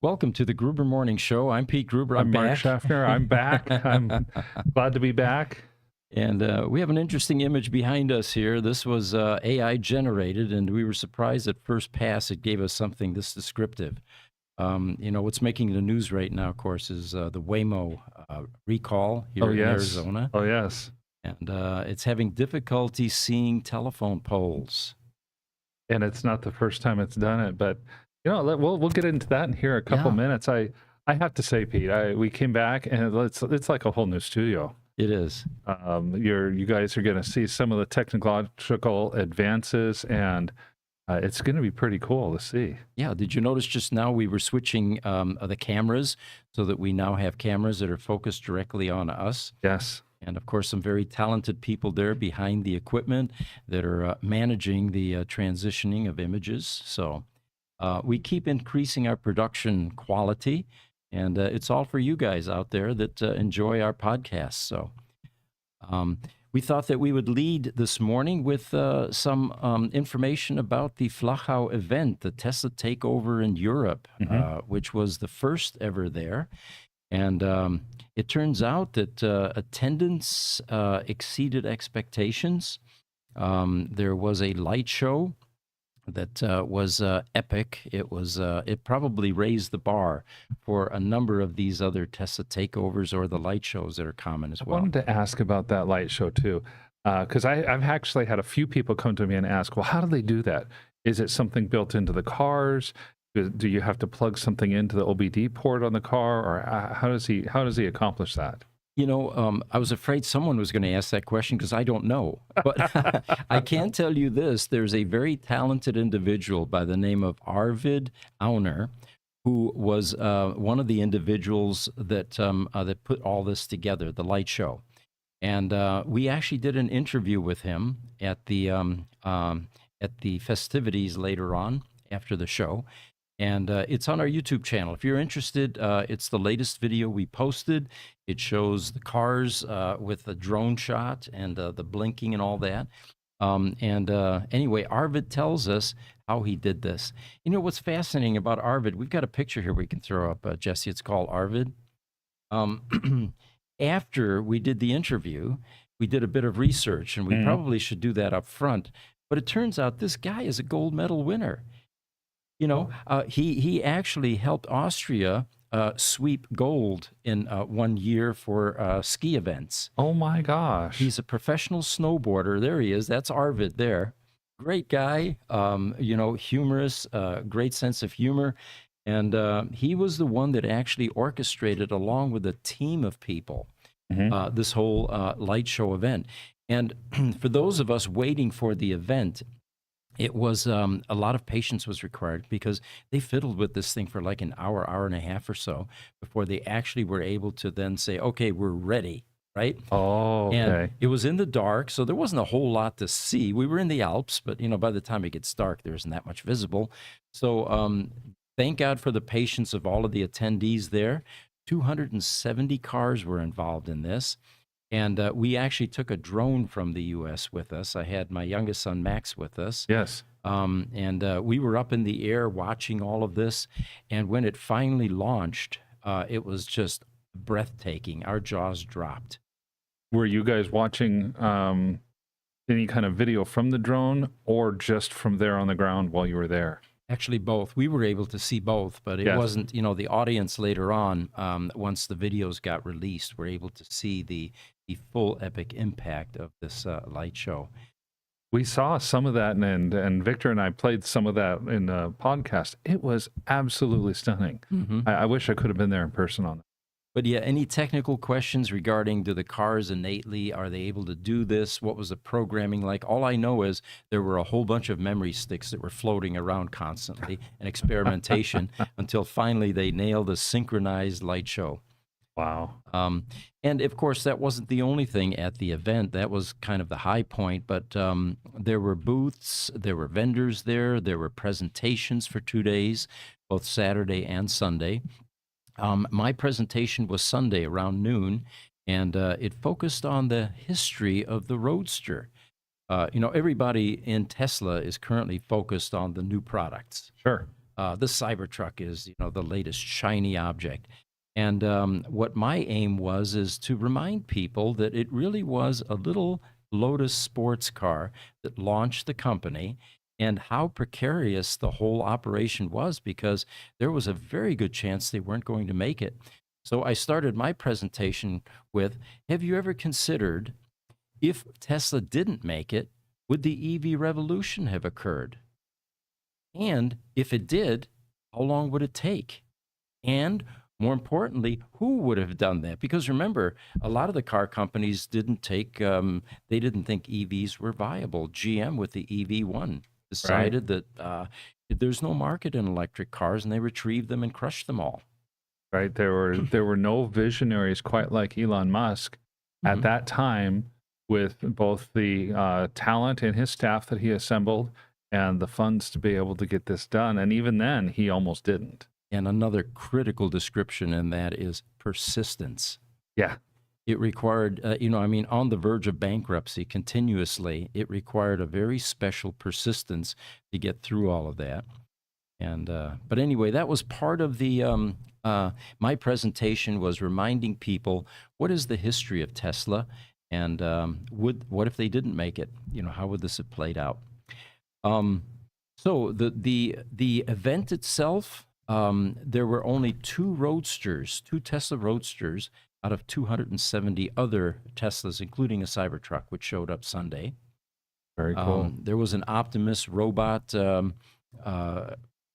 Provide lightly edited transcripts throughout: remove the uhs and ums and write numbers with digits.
Welcome to the Gruber Morning Show. I'm Pete Gruber. I'm Mark back. Schaffner. I'm back. I'm glad to be back. And we have an interesting image behind us here. This was AI generated, and we were surprised at first pass it gave us something this descriptive. What's making the news right now, of course, is the Waymo recall here in Arizona. Oh, yes. And it's having difficulty seeing telephone poles. And it's not the first time it's done it, but we'll get into that in here a couple minutes. I have to say, Pete, we came back and it's like a whole new studio. It is. You guys are going to see some of the technological advances, and it's going to be pretty cool to see. Yeah. Did you notice just now we were switching the cameras so that we now have cameras that are focused directly on us? Yes. And of course, some very talented people there behind the equipment that are managing the transitioning of images. So we keep increasing our production quality, and it's all for you guys out there that enjoy our podcasts. So we thought that we would lead this morning with some information about the Flachau event, the Tesla takeover in Europe, which was the first ever there. And it turns out that attendance exceeded expectations. There was a light show that was epic. It probably raised the bar for a number of these other Tesla takeovers or the light shows that are common as well. I wanted to ask about that light show too, because I've actually had a few people come to me and ask, well, how do they do that? Is it something built into the cars? Do you have to plug something into the OBD port on the car, or how does he accomplish that? I was afraid someone was going to ask that question because I don't know. But I can tell you this. There's a very talented individual by the name of Arvid Auner, who was one of the individuals that put all this together, the light show. And we actually did an interview with him at the festivities later on after the show. And it's on our YouTube channel. If you're interested, it's the latest video we posted. It shows the cars with the drone shot and the blinking and all that. Anyway, Arvid tells us how he did this. You know what's fascinating about Arvid? We've got a picture here we can throw up, Jesse. It's called Arvid. After we did the interview, we did a bit of research, and we probably should do that up front. But it turns out this guy is a gold medal winner. He actually helped Austria sweep gold in 1 year for ski events. Oh my gosh. He's a professional snowboarder. There he is. That's Arvid there. Great guy, humorous, great sense of humor. And he was the one that actually orchestrated, along with a team of people, this whole light show event. And for those of us waiting for the event, it was a lot of patience was required because they fiddled with this thing for like an hour, hour and a half or so before they actually were able to then say, okay, we're ready, right? Oh, okay. And it was in the dark, so there wasn't a whole lot to see. We were in the Alps, but, by the time it gets dark, there isn't that much visible. So thank God for the patience of all of the attendees there. 270 cars were involved in this. And we actually took a drone from the U.S. with us. I had my youngest son, Max, with us. Yes. And we were up in the air watching all of this. And when it finally launched, it was just breathtaking. Our jaws dropped. Were you guys watching any kind of video from the drone or just from there on the ground while you were there? Actually, both. We were able to see both, but it wasn't, the audience later on, once the videos got released, were able to see the full epic impact of this light show. We saw some of that, and Victor and I played some of that in the podcast. It was absolutely stunning. I wish I could have been there in person on that. But yeah, any technical questions regarding, do the cars innately, are they able to do this? What was the programming like? All I know is there were a whole bunch of memory sticks that were floating around constantly and experimentation until finally they nailed a synchronized light show. Wow. And of course, that wasn't the only thing at the event. That was kind of the high point, but there were booths, there were vendors there were presentations for 2 days, both Saturday and Sunday. My presentation was Sunday around noon, and it focused on the history of the Roadster. Everybody in Tesla is currently focused on the new products. Sure. The Cybertruck is, the latest shiny object. And what my aim was is to remind people that it really was a little Lotus sports car that launched the company, and how precarious the whole operation was, because there was a very good chance they weren't going to make it. So I started my presentation with, have you ever considered, if Tesla didn't make it, would the EV revolution have occurred? And if it did, how long would it take? And more importantly, who would have done that? Because remember, a lot of the car companies they didn't think EVs were viable. GM with the EV1 Right. decided that there's no market in electric cars, and they retrieved them and crushed them all. Right. There were no visionaries quite like Elon Musk at Mhm. that time, with both the talent in his staff that he assembled and the funds to be able to get this done. And even then, he almost didn't. And another critical description in that is persistence. Yeah. It required, on the verge of bankruptcy continuously. It required a very special persistence to get through all of that. And but anyway, that was part of my presentation, was reminding people what is the history of Tesla, and what if they didn't make it? How would this have played out? Um, so the event itself, there were only two Tesla Roadsters out of 270 other Teslas, including a Cybertruck, which showed up Sunday. Very cool. There was an Optimus robot uh,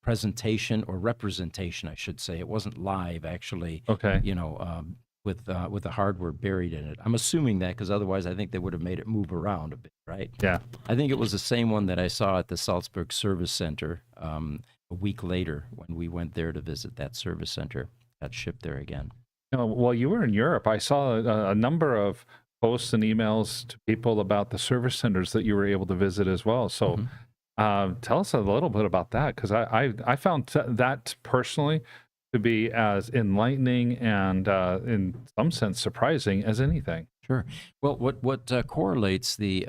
presentation, or representation, I should say. It wasn't live, actually. Okay. With the hardware buried in it. I'm assuming that, because otherwise, I think they would have made it move around a bit, right? Yeah. I think it was the same one that I saw at the Salzburg Service Center a week later, when we went there to visit that service center. Got shipped there again. While you were in Europe, I saw a number of posts and emails to people about the service centers that you were able to visit as well. So tell us a little bit about that, because I found that personally to be as enlightening and in some sense surprising as anything. Sure. Well, what correlates the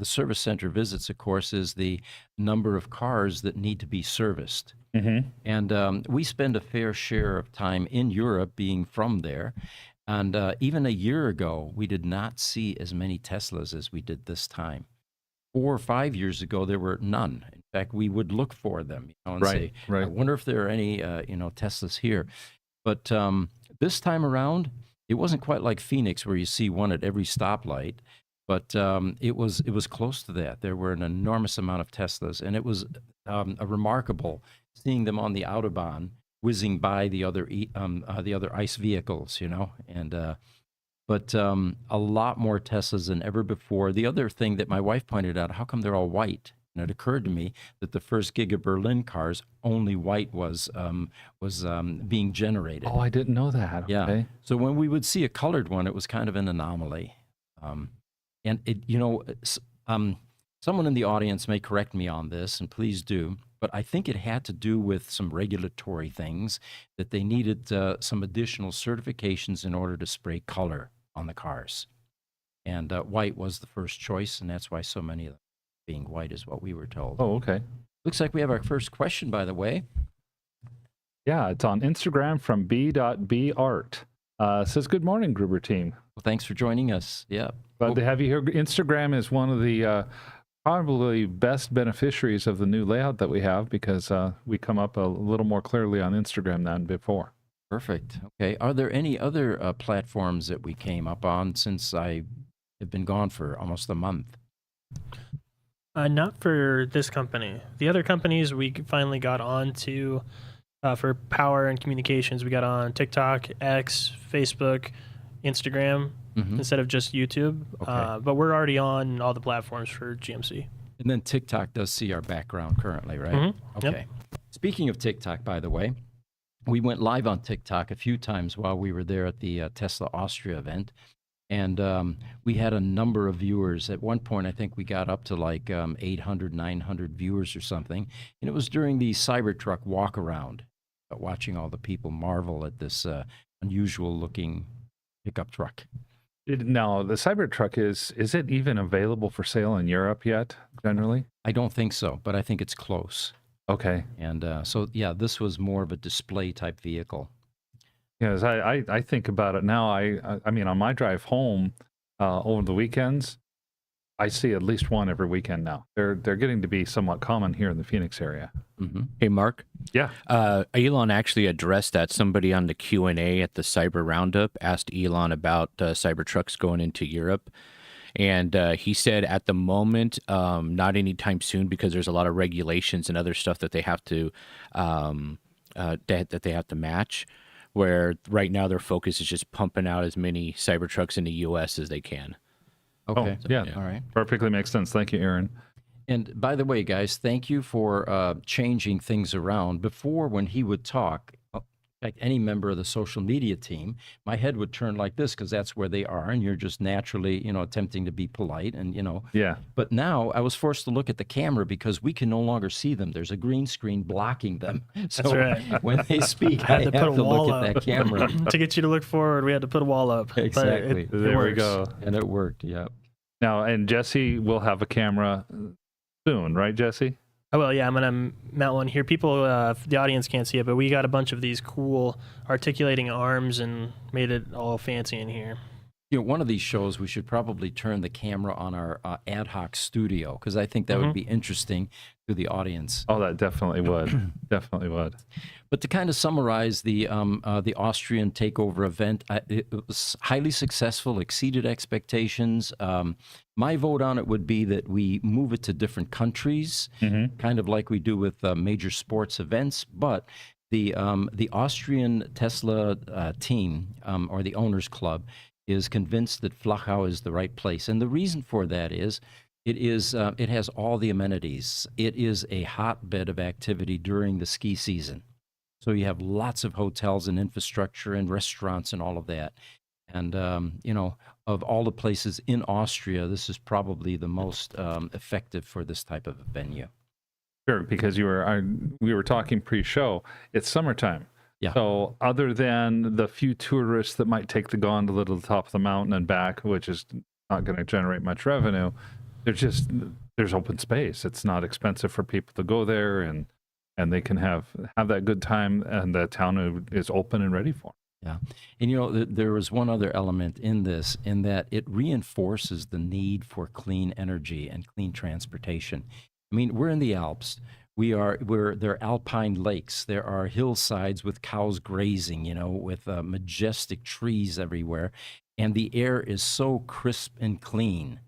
service center visits, of course, is the number of cars that need to be serviced. Mm-hmm. And we spend a fair share of time in Europe, being from there. And even a year ago, we did not see as many Teslas as we did this time. 4 or 5 years ago, there were none. In fact, we would look for them, and Right, say, I right. wonder if there are any, Teslas here. But this time around, it wasn't quite like Phoenix, where you see one at every stoplight. But it was close to that. There were an enormous amount of Teslas, and it was a remarkable seeing them on the Autobahn, whizzing by the other ICE vehicles, and but a lot more Teslas than ever before. The other thing that my wife pointed out, how come they're all white? And it occurred to me that the first Giga Berlin cars, only white was being generated. Oh, I didn't know that. Yeah. Okay. So when we would see a colored one, it was kind of an anomaly. And someone in the audience may correct me on this, and please do, but I think it had to do with some regulatory things, that they needed some additional certifications in order to spray color on the cars. And white was the first choice, and that's why so many of them being white, is what we were told. Oh, okay. Looks like we have our first question, by the way. Yeah, it's on Instagram from b.bart. Says, good morning, Gruber team. Well, thanks for joining us. Yeah. Glad to have you here. Instagram is one of the probably best beneficiaries of the new layout that we have, because we come up a little more clearly on Instagram than before. Perfect. Okay. Are there any other platforms that we came up on, since I have been gone for almost a month? Not for this company. The other companies we finally got on to for power and communications. We got on TikTok, X, Facebook, Instagram, instead of just YouTube. Okay. But we're already on all the platforms for GMC. And then TikTok does see our background currently, right? Mhm. Okay. Yep. Speaking of TikTok, by the way, we went live on TikTok a few times while we were there at the Tesla Austria event. And we had a number of viewers. At one point, I think we got up to like 800, 900 viewers or something. And it was during the Cybertruck walk around, watching all the people marvel at this unusual looking pickup truck. Now, the Cybertruck, is it even available for sale in Europe yet, generally? I don't think so, but I think it's close. Okay. And so, yeah, this was more of a display type vehicle. Yes, I think about it now. I mean, on my drive home over the weekends, I see at least one every weekend now. They're getting to be somewhat common here in the Phoenix area. Hey, Mark. Yeah. Elon actually addressed that. Somebody on the Q&A at the Cyber Roundup asked Elon about Cybertrucks going into Europe. And he said at the moment, not anytime soon, because there's a lot of regulations and other stuff that they have to that they have to match. Where right now their focus is just pumping out as many Cybertrucks in the U.S. as they can. Okay. Oh, yeah. All right. Perfectly makes sense. Thank you, Aaron. And by the way, guys, thank you for changing things around. Before, when he would talk, like any member of the social media team, my head would turn like this because that's where they are, and you're just naturally, attempting to be polite, and Yeah. But now I was forced to look at the camera because we can no longer see them. There's a green screen blocking them. So That's right. when they speak, I had to have put a to wall look at up that camera. to get you to look forward. We had to put a wall up. But Exactly. it There we works. go. And it worked. Yeah. Now, and Jesse will have a camera soon, right, Jesse? Oh, well, yeah, I'm going to mount one here. People, the audience can't see it, but we got a bunch of these cool articulating arms and made it all fancy in here. One of these shows, we should probably turn the camera on our ad hoc studio because I think that would be interesting to the audience. Oh, that definitely would. Definitely would. But to kind of summarize the Austrian takeover event, it was highly successful, exceeded expectations. My vote on it would be that we move it to different countries, kind of like we do with major sports events. But the Austrian Tesla team or the owners club is convinced that Flachau is the right place, and the reason for that is it has all the amenities. It is a hotbed of activity during the ski season. So you have lots of hotels and infrastructure and restaurants and all of that. And, of all the places in Austria, this is probably the most effective for this type of a venue. Sure, because we were talking pre-show. It's summertime. Yeah. So other than the few tourists that might take the gondola to the top of the mountain and back, which is not going to generate much revenue, there's open space. It's not expensive for people to go there, and they can have that good time, and the town is open and ready for them. Yeah. And there was one other element in this, in that it reinforces the need for clean energy and clean transportation. I mean, we're in the Alps. There are alpine lakes. There are hillsides with cows grazing, with majestic trees everywhere. And the air is so crisp and clean.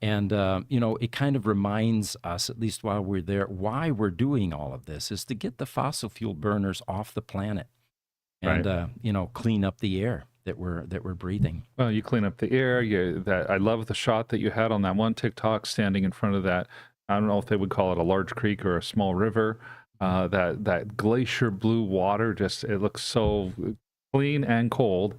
And, it kind of reminds us, at least while we're there, why we're doing all of this is to get the fossil fuel burners off the planet and, Right. Clean up the air that we're breathing. Well, you clean up the air. I love the shot that you had on that one TikTok standing in front of that. I don't know if they would call it a large creek or a small river. That glacier blue water, it looks so clean and cold.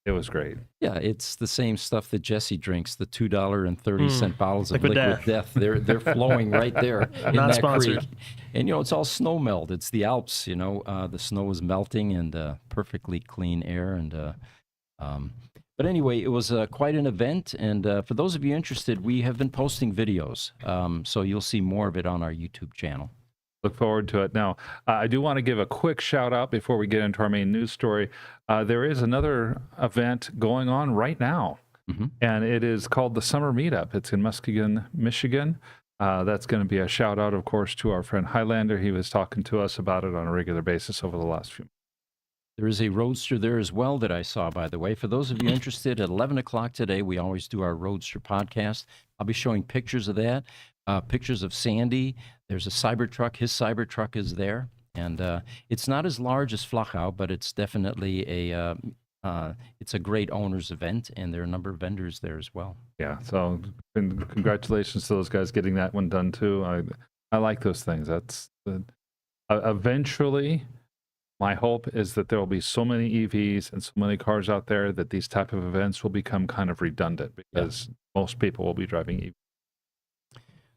It was great. Yeah, it's the same stuff that Jesse drinks, the $2.30 bottles of Liquid Liquid Death. They're flowing right there in Not that sponsored. creek. And, it's all snow melt. It's the Alps, the snow is melting and perfectly clean air. And but anyway, it was quite an event. And for those of you interested, we have been posting videos. So you'll see more of it on our YouTube channel. Look forward to it. Now, I do want to give a quick shout out before we get into our main news story. There is another event going on right now, and it is called the Summer Meetup. It's in Muskegon, Michigan. That's going to be a shout out, of course, to our friend Highlander. He was talking to us about it on a regular basis over the last few months. There is a Roadster there as well that I saw, by the way. For those of you interested, at 11 o'clock today, we always do our Roadster podcast. I'll be showing pictures of that, pictures of Sandy. There's a Cybertruck. His Cybertruck is there. And it's not as large as Flachau, but it's definitely it's a great owners event, and there are a number of vendors there as well. Yeah, so congratulations to those guys getting that one done too. I like those things. Eventually, my hope is that there will be so many EVs and so many cars out there that these type of events will become kind of redundant because most people will be driving EVs.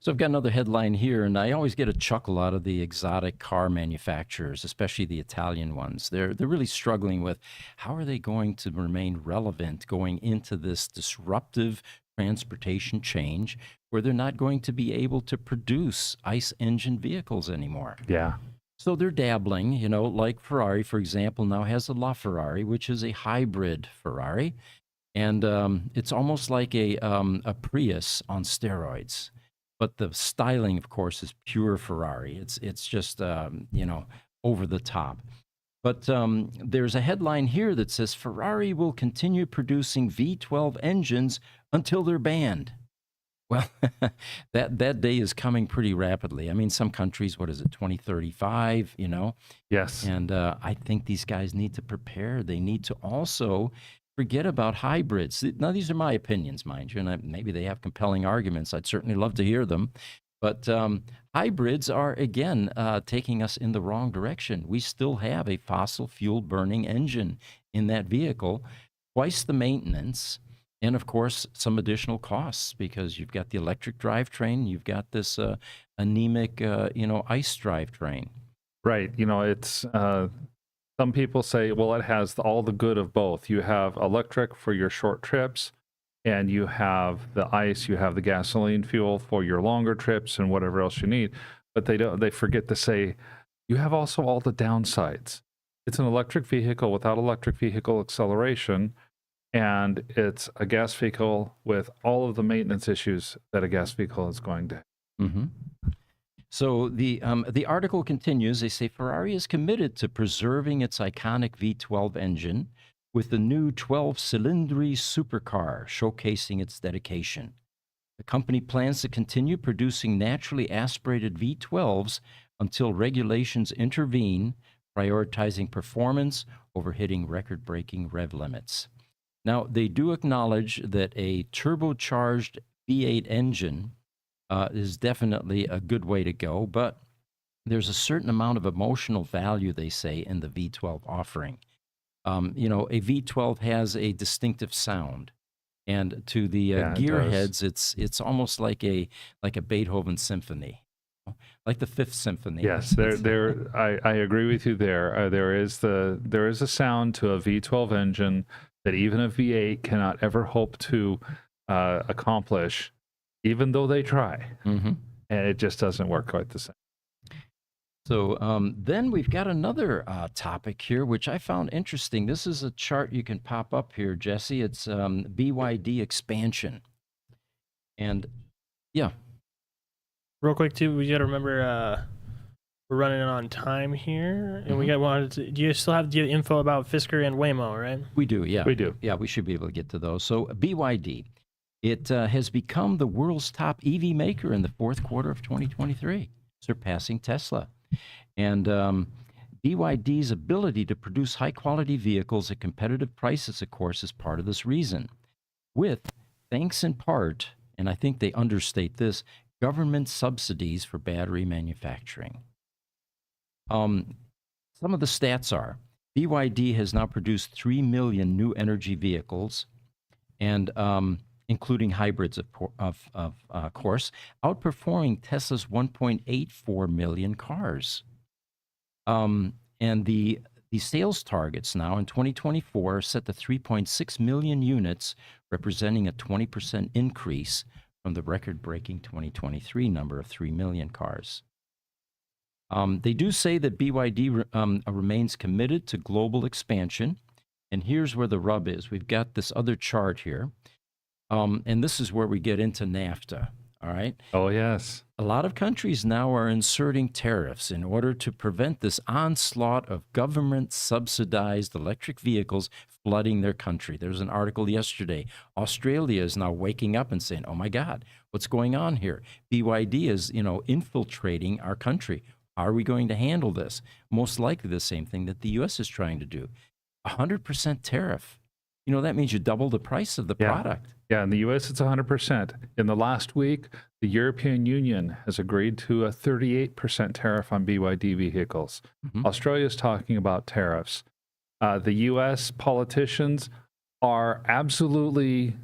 So I've got another headline here, and I always get a chuckle out of the exotic car manufacturers, especially the Italian ones. They're really struggling with how are they going to remain relevant going into this disruptive transportation change where they're not going to be able to produce ICE engine vehicles anymore. Yeah. So they're dabbling, like Ferrari, for example, now has a LaFerrari, which is a hybrid Ferrari. And it's almost like a Prius on steroids. But the styling, of course, is pure Ferrari. It's just, over the top. But there's a headline here that says Ferrari will continue producing V12 engines until they're banned. Well, that day is coming pretty rapidly. I mean, some countries, what is it, 2035, Yes. And I think these guys need to prepare. They need to also forget about hybrids. Now, these are my opinions, mind you, and maybe they have compelling arguments. I'd certainly love to hear them. But hybrids are, again, taking us in the wrong direction. We still have a fossil fuel burning engine in that vehicle, twice the maintenance. And of course, some additional costs because you've got the electric drivetrain, you've got this anemic, ICE drivetrain. Right. It's some people say, well, it has all the good of both. You have electric for your short trips, and you have the ICE, you have the gasoline fuel for your longer trips and whatever else you need. But they forget to say, you have also all the downsides. It's an electric vehicle without electric vehicle acceleration. And it's a gas vehicle with all of the maintenance issues that a gas vehicle is going to have. Mm-hmm. So the article continues. They say Ferrari is committed to preserving its iconic V12 engine with the new 12-cylindry supercar, showcasing its dedication. The company plans to continue producing naturally aspirated V12s until regulations intervene, prioritizing performance over hitting record-breaking rev limits. Now, they do acknowledge that a turbocharged V8 engine is definitely a good way to go, but there's a certain amount of emotional value, they say, in the V12 offering. A V12 has a distinctive sound, and to the gearheads, it's almost like a Beethoven symphony, like the Fifth Symphony. Yes, I agree with you there. There is a sound to a V12 engine that even a V8 cannot ever hope to accomplish, even though they try. Mm-hmm. And it just doesn't work quite the same. So then we've got another topic here, which I found interesting. This is a chart you can pop up here, Jesse. It's BYD expansion. And yeah. Real quick, too, we got to remember we're running on time here, and we wanted to. Do you still have info about Fisker and Waymo, right? We do, yeah. We do. Yeah, we should be able to get to those. So BYD, it has become the world's top EV maker in the fourth quarter of 2023, surpassing Tesla. And BYD's ability to produce high-quality vehicles at competitive prices, of course, is part of this reason. With, thanks in part, and I think they understate this, government subsidies for battery manufacturing. Some of the stats are, BYD has now produced 3 million new energy vehicles, and including hybrids, of course, outperforming Tesla's 1.84 million cars. And the sales targets now in 2024 are set to 3.6 million units, representing a 20% increase from the record-breaking 2023 number of 3 million cars. They do say that BYD remains committed to global expansion. And here's where the rub is. We've got this other chart here. And this is where we get into NAFTA. All right. Oh, yes. A lot of countries now are inserting tariffs in order to prevent this onslaught of government-subsidized electric vehicles flooding their country. There was an article yesterday. Australia is now waking up and saying, oh, my God, what's going on here? BYD is, infiltrating our country. How are we going to handle this? Most likely the same thing that the U.S. is trying to do. 100% tariff. That means you double the price of the product. Yeah, in the U.S., it's 100%. In the last week, the European Union has agreed to a 38% tariff on BYD vehicles. Australia is talking about tariffs. The U.S. politicians are absolutely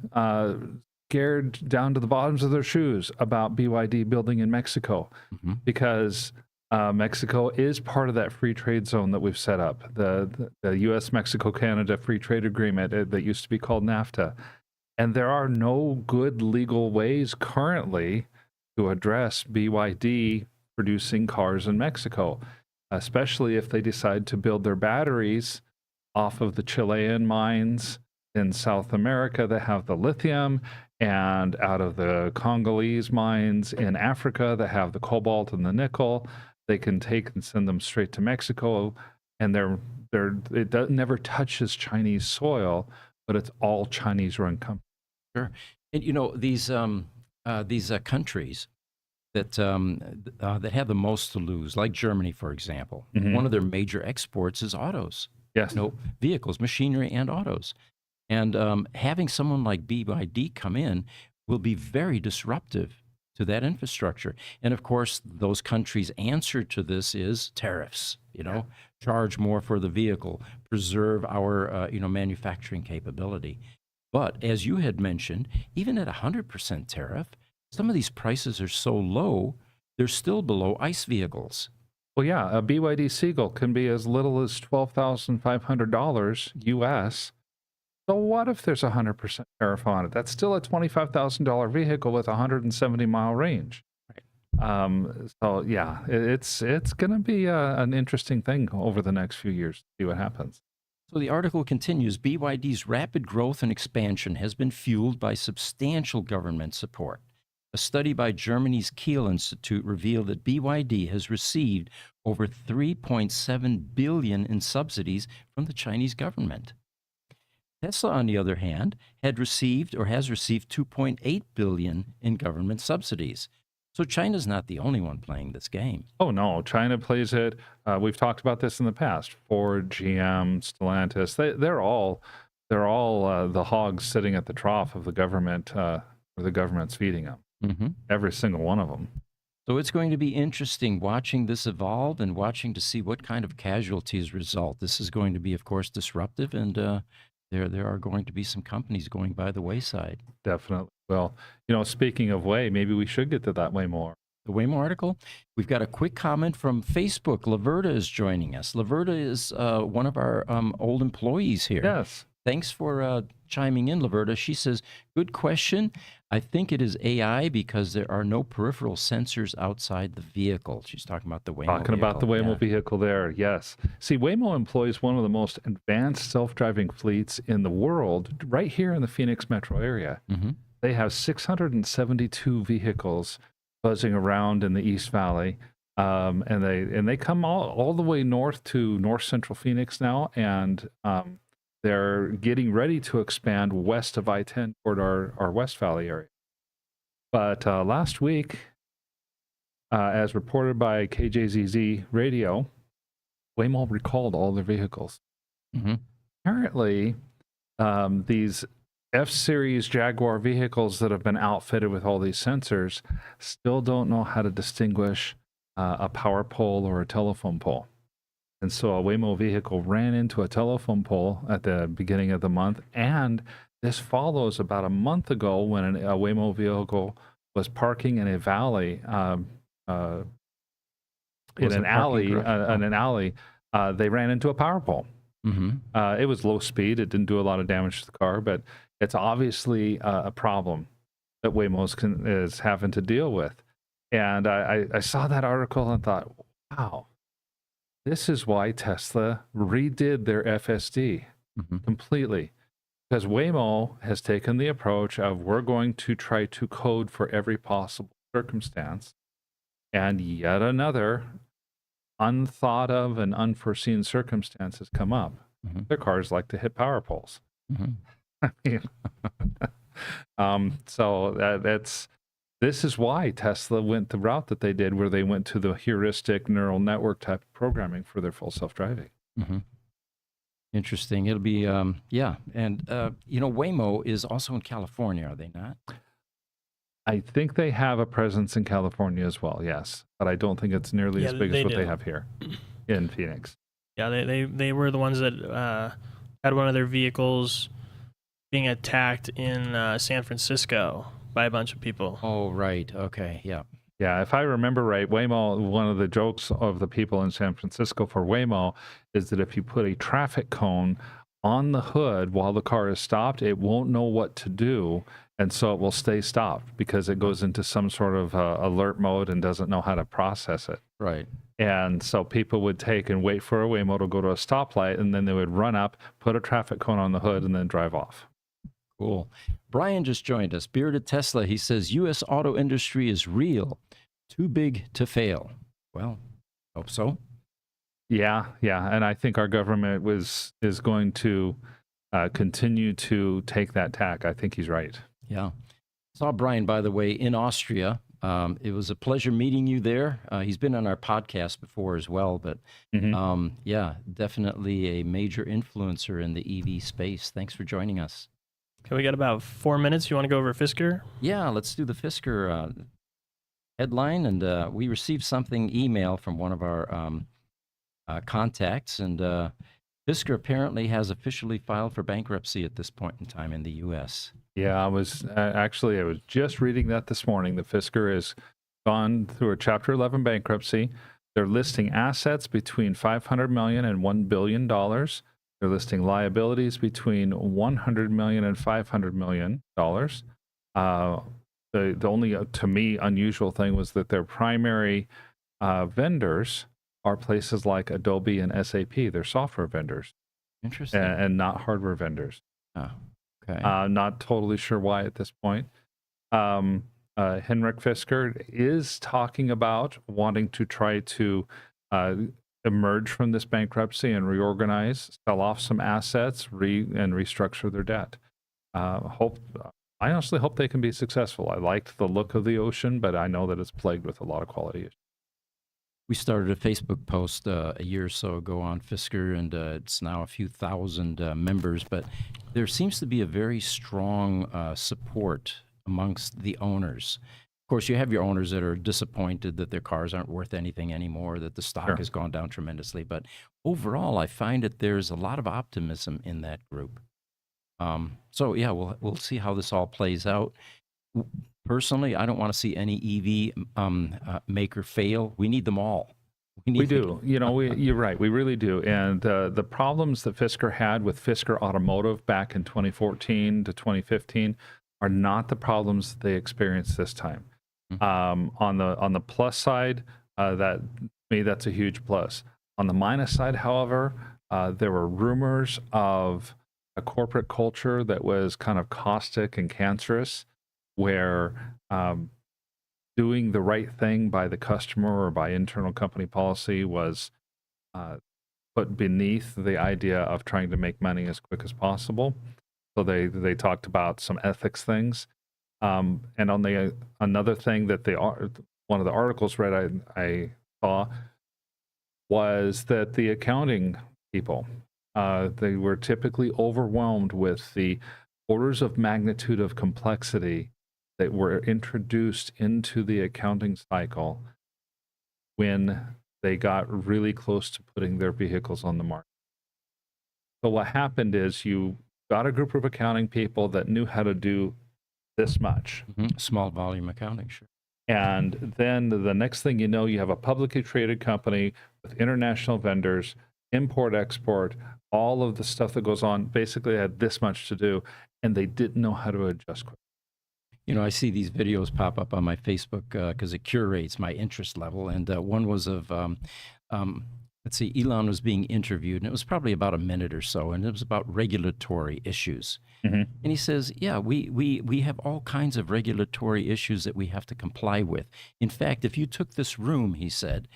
scared down to the bottoms of their shoes about BYD building in Mexico because Mexico is part of that free trade zone that we've set up, the U.S.-Mexico-Canada Free Trade Agreement that used to be called NAFTA. And there are no good legal ways currently to address BYD producing cars in Mexico, especially if they decide to build their batteries off of the Chilean mines in South America that have the lithium, and out of the Congolese mines in Africa that have the cobalt and the nickel. They can take and send them straight to Mexico, and never touches Chinese soil, but it's all Chinese-run companies. Sure. And these countries that that have the most to lose, like Germany, for example, one of their major exports is autos. Yes. Vehicles, machinery, and autos. And having someone like BYD come in will be very disruptive to that infrastructure. And of course, those countries' answer to this is tariffs. Charge more for the vehicle, preserve our manufacturing capability. But as you had mentioned, even at 100% tariff, some of these prices are so low, they're still below ICE vehicles. Well, yeah, a BYD Seagull can be as little as $12,500 US. So what if there's a 100% tariff on it? That's still a $25,000 vehicle with a 170-mile range. So yeah, it's going to be an interesting thing over the next few years to see what happens. So the article continues, BYD's rapid growth and expansion has been fueled by substantial government support. A study by Germany's Kiel Institute revealed that BYD has received over $3.7 billion in subsidies from the Chinese government. Tesla, on the other hand, has received $2.8 billion in government subsidies. So China's not the only one playing this game. Oh no, China plays it. We've talked about this in the past. Ford, GM, Stellantis, they're all the hogs sitting at the trough of the government, where the government's feeding them. Every single one of them. So it's going to be interesting watching this evolve and watching to see what kind of casualties result. This is going to be, of course, disruptive, and there are going to be some companies going by the wayside. Definitely. Well, speaking of Way, maybe we should get to that way more. The Waymo article. We've got a quick comment from Facebook. Laverta is joining us. Laverta is one of our old employees here. Yes. Thanks for chiming in, Laverta. She says, good question. I think it is AI because there are no peripheral sensors outside the vehicle. She's talking about the Waymo Talking about the Waymo vehicle there, yes. See, Waymo employs one of the most advanced self-driving fleets in the world right here in the Phoenix metro area. They have 672 vehicles buzzing around in the East Valley. And they come all the way north to north central Phoenix now, and they're getting ready to expand west of I-10 toward our West Valley area. But last week, as reported by KJZZ Radio, Waymo recalled all their vehicles. Apparently, these F-Series Jaguar vehicles that have been outfitted with all these sensors still don't know how to distinguish a power pole or a telephone pole. And so a Waymo vehicle ran into a telephone pole at the beginning of the month. And this follows about a month ago when a Waymo vehicle was parking in a valley, in an alley. They ran into a power pole. It was low speed. It didn't do a lot of damage to the car, but it's obviously a problem that Waymo is having to deal with. And I saw that article and thought, wow. This is why Tesla redid their FSD completely, because Waymo has taken the approach of we're going to try to code for every possible circumstance, and yet another unthought of and unforeseen circumstance has come up. Their cars like to hit power poles. I mean, this is why Tesla went the route that they did, where they went to the heuristic neural network type of programming for their full self-driving. Interesting. It'll be, yeah. And, Waymo is also in California, are they not? I think they have a presence in California as well, yes. But I don't think it's nearly as big as what they have here in Phoenix. Yeah, they were the ones that had one of their vehicles being attacked in San Francisco by a bunch of people. Oh, right. Okay. Yeah. Yeah. If I remember right, Waymo, one of the jokes of the people in San Francisco for Waymo is that if you put a traffic cone on the hood while the car is stopped, it won't know what to do. And so it will stay stopped because it goes into some sort of alert mode and doesn't know how to process it. Right. And so people would take and wait for a Waymo to go to a stoplight, and then they would run up, put a traffic cone on the hood, and then drive off. Cool. Brian just joined us. Bearded Tesla. He says U.S. auto industry is real, too big to fail. Well, hope so. Yeah, and I think our government is going to continue to take that tack. I think he's right. Yeah. Saw Brian, by the way, in Austria. It was a pleasure meeting you there. He's been on our podcast before as well, but yeah, definitely a major influencer in the EV space. Thanks for joining us. Okay, we got about 4 minutes. You want to go over Fisker? Yeah, let's do the Fisker headline. And we received something email from one of our contacts, and Fisker apparently has officially filed for bankruptcy at this point in time in the U.S. Yeah, I was just reading that this morning. The Fisker has gone through a Chapter 11 bankruptcy. They're listing assets between $500 million and $1 billion. They're listing liabilities between $100 million and $500 million. The only, to me, unusual thing was that their primary vendors are places like Adobe and SAP. They're software vendors. Interesting. And not hardware vendors. Oh, okay. Not totally sure why at this point. Henrik Fisker is talking about wanting to try to emerge from this bankruptcy and reorganize, sell off some assets, and restructure their debt. I honestly hope they can be successful. I liked the look of the ocean, but I know that it's plagued with a lot of quality issues. We started a Facebook post a year or so ago on Fisker, and it's now a few thousand members, but there seems to be a very strong support amongst the owners. Of course, you have your owners that are disappointed that their cars aren't worth anything anymore, that the stock has gone down tremendously. But overall, I find that there's a lot of optimism in that group. So yeah, we'll see how this all plays out. Personally, I don't want to see any EV maker fail. We need them all. We do. You're right. We really do. And the problems that Fisker had with Fisker Automotive back in 2014 to 2015 are not the problems they experienced this time. On the plus side, that's a huge plus. On the minus side, however, there were rumors of a corporate culture that was kind of caustic and cancerous, where doing the right thing by the customer or by internal company policy was put beneath the idea of trying to make money as quick as possible. So they talked about some ethics things. And on another thing that one of the articles I saw was that the accounting people, they were typically overwhelmed with the orders of magnitude of complexity that were introduced into the accounting cycle when they got really close to putting their vehicles on the market. So what happened is you got a group of accounting people that knew how to do this much. Small volume accounting, sure. And then the next thing you know, you have a publicly traded company with international vendors, import, export, all of the stuff that goes on, basically had this much to do, and they didn't know how to adjust quickly. I see these videos pop up on my Facebook because it curates my interest level. And one was of, let's see, Elon was being interviewed, and it was probably about a minute or so, and it was about regulatory issues. And he says, yeah, we have all kinds of regulatory issues that we have to comply with. In fact, if you took this room, he said,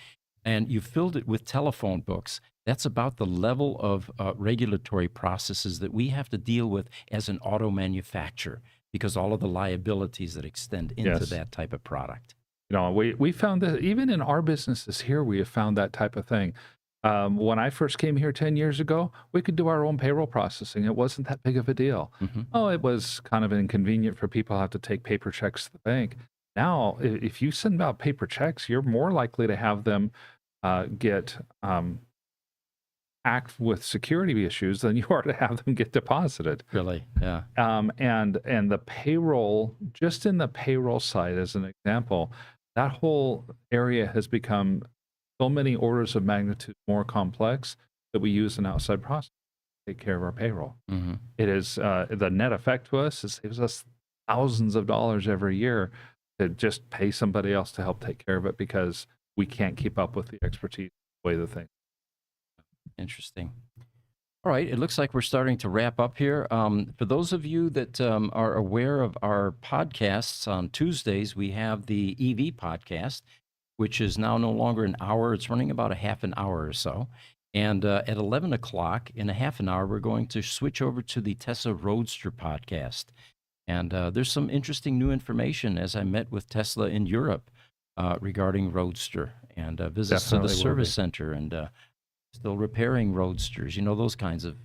and you filled it with telephone books, that's about the level of regulatory processes that we have to deal with as an auto manufacturer, because all of the liabilities that extend into that type of product. We found that even in our businesses here, we have found that type of thing. When I first came here 10 years ago, we could do our own payroll processing. It wasn't that big of a deal. Oh, it was kind of inconvenient for people to have to take paper checks to the bank. Now, if you send out paper checks, you're more likely to have them act with security issues than you are to have them get deposited. Really? Yeah. And the payroll, just in the payroll side as an example, that whole area has become so many orders of magnitude more complex that we use an outside process. take care of our payroll. Mm-hmm. It is the net effect to us. It saves us thousands of dollars every year to just pay somebody else to help take care of it because we can't keep up with the expertise the way the thing. Interesting. All right, it looks like we're starting to wrap up here. For those of you that are aware of our podcasts on Tuesdays, we have the EV podcast, which is now no longer an hour. It's running about a half an hour or so. And at 11 o'clock, in a half an hour, we're going to switch over to the Tesla Roadster podcast. And there's some interesting new information as I met with Tesla in Europe regarding Roadster and visits to Definitely the will service be. center and still repairing Roadsters, those kinds of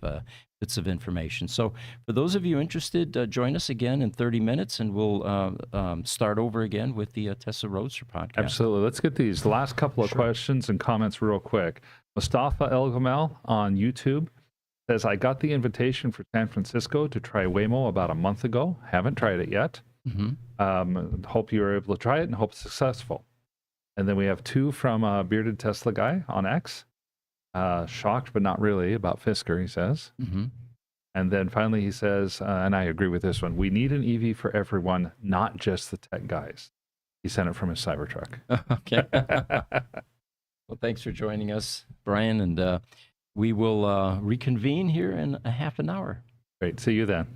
bits of information. So for those of you interested, join us again in 30 minutes and we'll start over again with the Tesla Roadster podcast. Absolutely. Let's get these last couple of Sure. questions and comments real quick. Mustafa El Gamal on YouTube says, I got the invitation for San Francisco to try Waymo about a month ago. Haven't tried it yet. Mm-hmm. Hope you were able to try it and hope it's successful. And then we have two from Bearded Tesla Guy on X. Shocked, but not really, about Fisker, he says. Mm-hmm. And then finally he says, and I agree with this one, we need an EV for everyone, not just the tech guys. He sent it from his Cybertruck. Okay. Well, thanks for joining us, Brian, and we will reconvene here in a half an hour. Great. See you then.